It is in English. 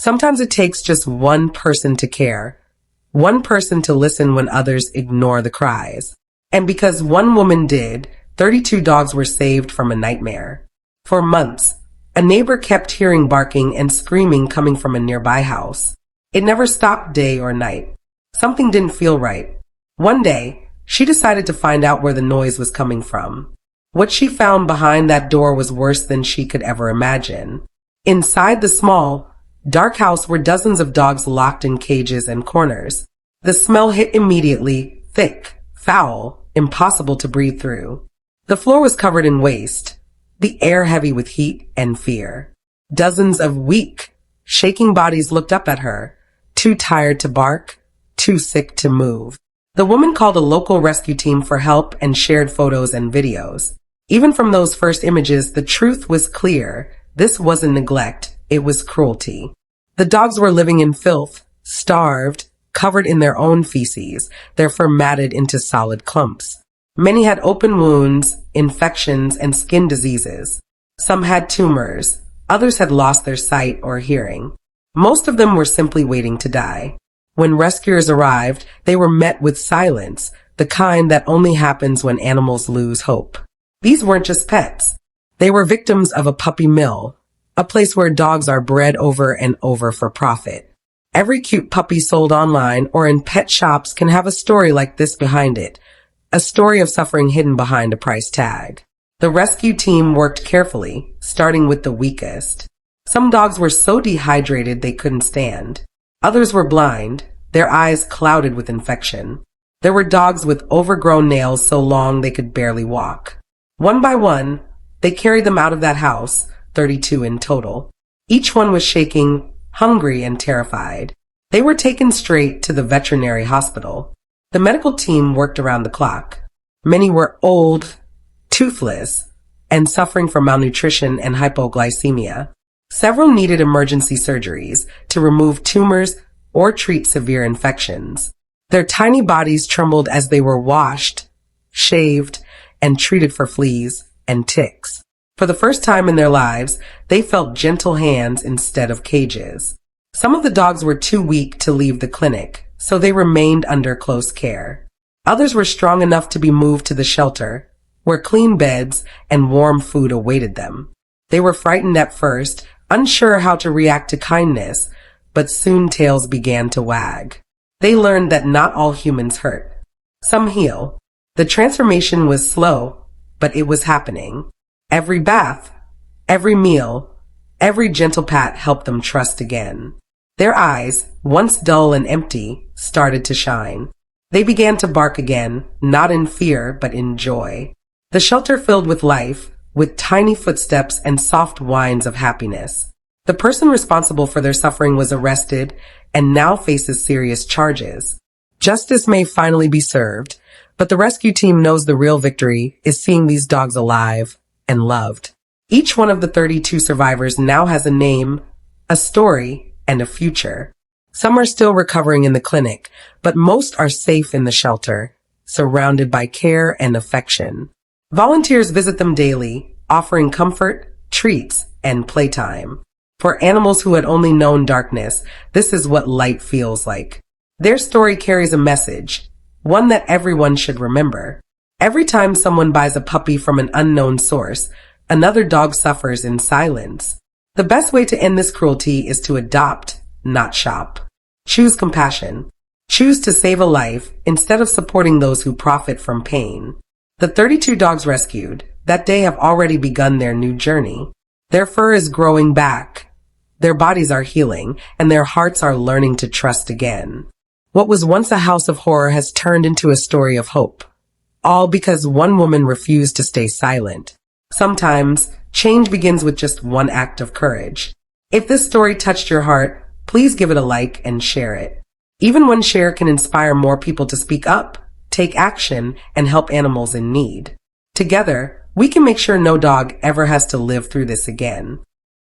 Sometimes it takes just one person to care, one person to listen when others ignore the cries. And because one woman did, 32 dogs were saved from a nightmare. For months, a neighbor kept hearing barking and screaming coming from a nearby house. It never stopped day or night. Something didn't feel right. One day, she decided to find out where the noise was coming from. What she found behind that door was worse than she could ever imagine. Inside the small, dark house were dozens of dogs locked in cages and corners. The smell hit immediately, thick, foul, impossible to breathe through. The floor was covered in waste, the air heavy with heat and fear. Dozens of weak, shaking bodies looked up at her, too tired to bark, too sick to move. The woman called a local rescue team for help and shared photos and videos. Even from those first images, the truth was clear. This wasn't neglect, it was cruelty. The dogs were living in filth, starved, covered in their own feces, their fur matted into solid clumps. Many had open wounds, infections, and skin diseases. Some had tumors, others had lost their sight or hearing. Most of them were simply waiting to die. When rescuers arrived, they were met with silence, the kind that only happens when animals lose hope. These weren't just pets. They were victims of a puppy mill, a place where dogs are bred over and over for profit. Every cute puppy sold online or in pet shops can have a story like this behind it, a story of suffering hidden behind a price tag. The rescue team worked carefully, starting with the weakest. Some dogs were so dehydrated they couldn't stand. Others were blind, their eyes clouded with infection. There were dogs with overgrown nails so long they could barely walk. One by one, they carried them out of that house, 32 in total. Each one was shaking, hungry, and terrified. They were taken straight to the veterinary hospital. The medical team worked around the clock. Many were old, toothless, and suffering from malnutrition and hypoglycemia. Several needed emergency surgeries to remove tumors or treat severe infections. Their tiny bodies trembled as they were washed, shaved, and treated for fleas and ticks. For the first time in their lives, they felt gentle hands instead of cages. Some of the dogs were too weak to leave the clinic, so they remained under close care. Others were strong enough to be moved to the shelter, where clean beds and warm food awaited them. They were frightened at first, unsure how to react to kindness, but soon tails began to wag. They learned that not all humans hurt. Some heal. The transformation was slow, but it was happening. Every bath, every meal, every gentle pat helped them trust again. Their eyes, once dull and empty, started to shine. They began to bark again, not in fear, but in joy. The shelter filled with life, with tiny footsteps and soft whines of happiness. The person responsible for their suffering was arrested and now faces serious charges. Justice may finally be served, but the rescue team knows the real victory is seeing these dogs alive and loved. Each one of the 32 survivors now has a name, a story, and a future. Some are still recovering in the clinic, but most are safe in the shelter, surrounded by care and affection. Volunteers visit them daily, offering comfort, treats, and playtime. For animals who had only known darkness, this is what light feels like. Their story carries a message, one that everyone should remember. Every time someone buys a puppy from an unknown source, another dog suffers in silence. The best way to end this cruelty is to adopt, not shop. Choose compassion. Choose to save a life instead of supporting those who profit from pain. The 32 dogs rescued that day have already begun their new journey. Their fur is growing back. Their bodies are healing, and their hearts are learning to trust again. What was once a house of horror has turned into a story of hope. All because one woman refused to stay silent. Sometimes, change begins with just one act of courage. If this story touched your heart, please give it a like and share it. Even one share can inspire more people to speak up, take action, and help animals in need. Together, we can make sure no dog ever has to live through this again.